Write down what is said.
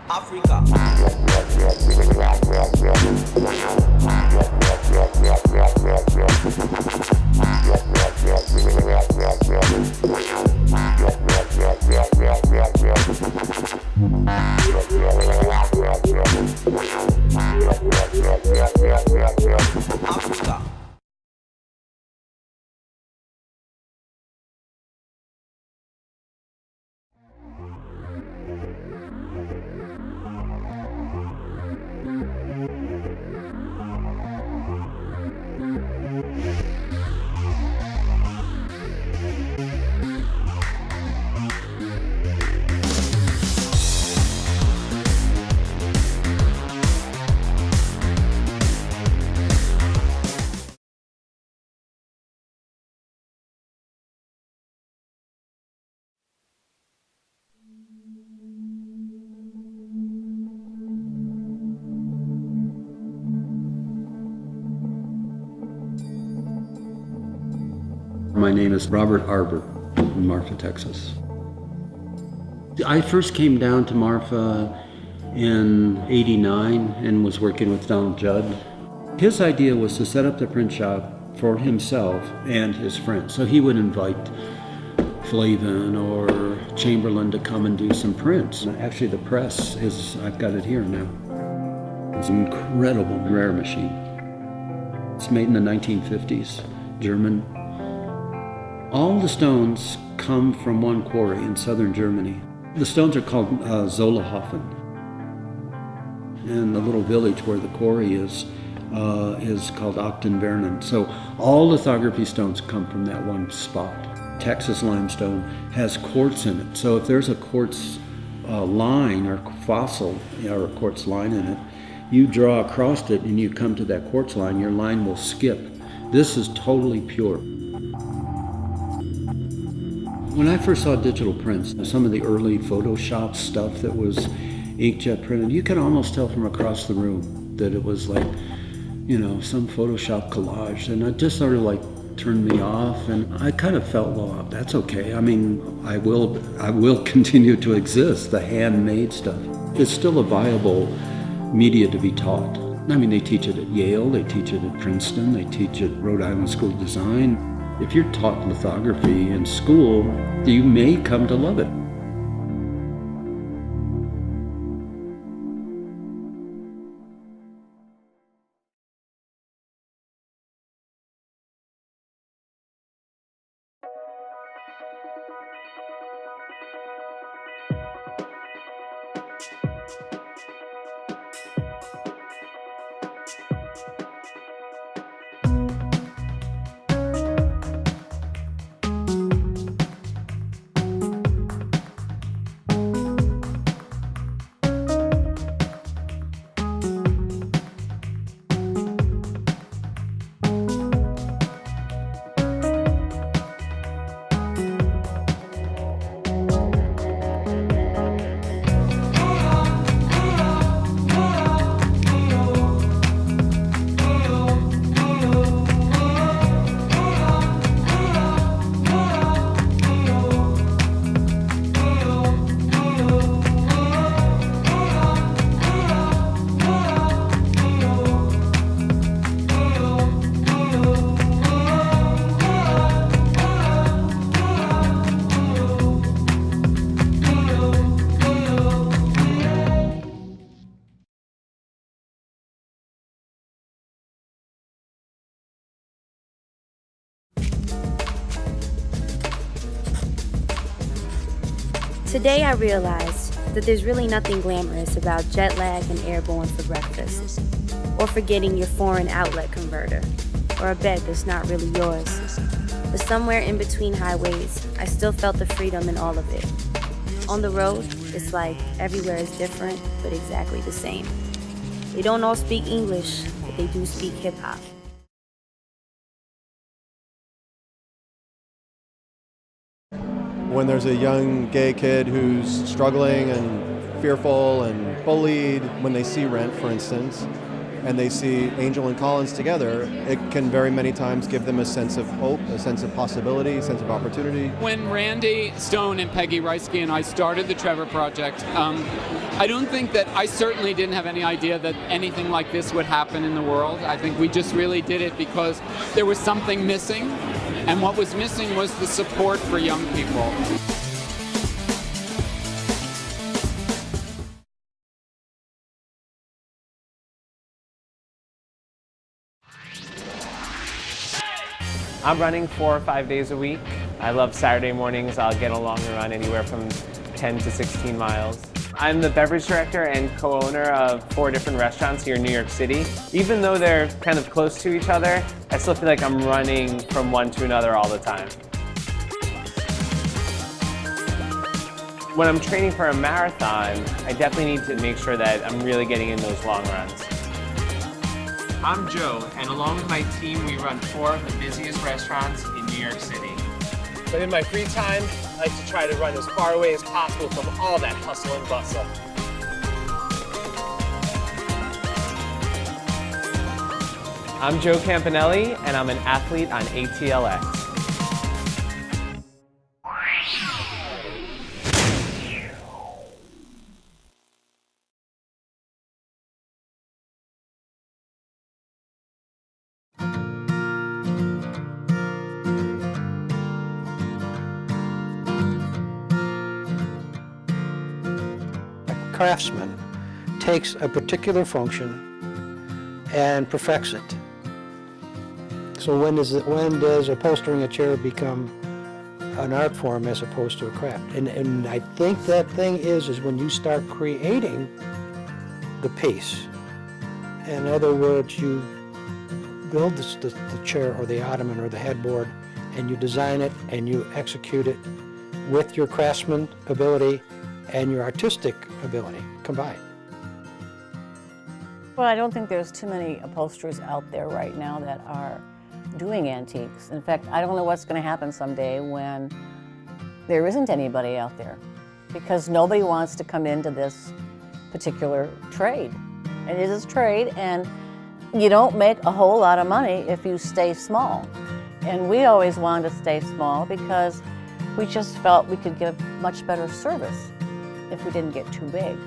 Africa. Africa. My name is Robert Arbor from Marfa, Texas. I first came down to Marfa in '89 and was working with Donald Judd. His idea was to set up the print shop for himself and his friends. So he would invite Flavin or Chamberlain to come and do some prints. Actually, the press is, I've got it here now. It's an incredible rare machine. It's made in the 1950s, German. All the stones come from one quarry in southern Germany. The stones are called Zollhofen. And the little village where the quarry is called Ochtenbernen. So all lithography stones come from that one spot. Texas limestone has quartz in it. So if there's a quartz line or fossil or a quartz line in it, you draw across it and you come to that quartz line, your line will skip. This is totally pure. When I first saw digital prints, some of the early Photoshop stuff that was inkjet printed, you could almost tell from across the room that it was like, you know, some Photoshop collage. And it just sort of like turned me off, and I kind of felt, well, that's okay. I mean, I will continue to exist, the handmade stuff. It's still a viable media to be taught. I mean, they teach it at Yale, they teach it at Princeton, they teach it at Rhode Island School of Design. If you're taught lithography in school, you may come to love it. Today I realized that there's really nothing glamorous about jet lag and airborne for breakfast, or forgetting your foreign outlet converter, or a bed that's not really yours. But somewhere in between highways, I still felt the freedom in all of it. On the road, it's like everywhere is different, but exactly the same. They don't all speak English, but they do speak hip-hop. When there's a young gay kid who's struggling and fearful and bullied when they see Rent, for instance, and they see Angel and Collins together, it can very many times give them a sense of hope, a sense of possibility, a sense of opportunity. When Randy Stone and Peggy Reisky and I started the Trevor Project, I don't think that I certainly didn't have any idea that anything like this would happen in the world. I think we just really did it because there was something missing, and what was missing was the support for young people. I'm running 4 or 5 days a week. I love Saturday mornings. I'll get a longer run anywhere from 10 to 16 miles. I'm the beverage director and co-owner of 4 different restaurants here in New York City. Even though they're kind of close to each other, I still feel like I'm running from one to another all the time. When I'm training for a marathon, I definitely need to make sure that I'm really getting in those long runs. I'm Joe, and along with my team, we run 4 of the busiest restaurants in New York City. But in my free time, I like to try to run as far away as possible from all that hustle and bustle. I'm Joe Campanelli, and I'm an athlete on ATLX. Craftsman takes a particular function and perfects it. So when does upholstering a chair become an art form as opposed to a craft? And I think that thing is when you start creating the piece. In other words, you build the chair or the ottoman or the headboard, and you design it and you execute it with your craftsman ability and your artistic ability combined. Well, I don't think there's too many upholsterers out there right now that are doing antiques. In fact, I don't know what's going to happen someday when there isn't anybody out there, because nobody wants to come into this particular trade. And it is a trade, and you don't make a whole lot of money if you stay small. And we always wanted to stay small because we just felt we could give much better service if we didn't get too big.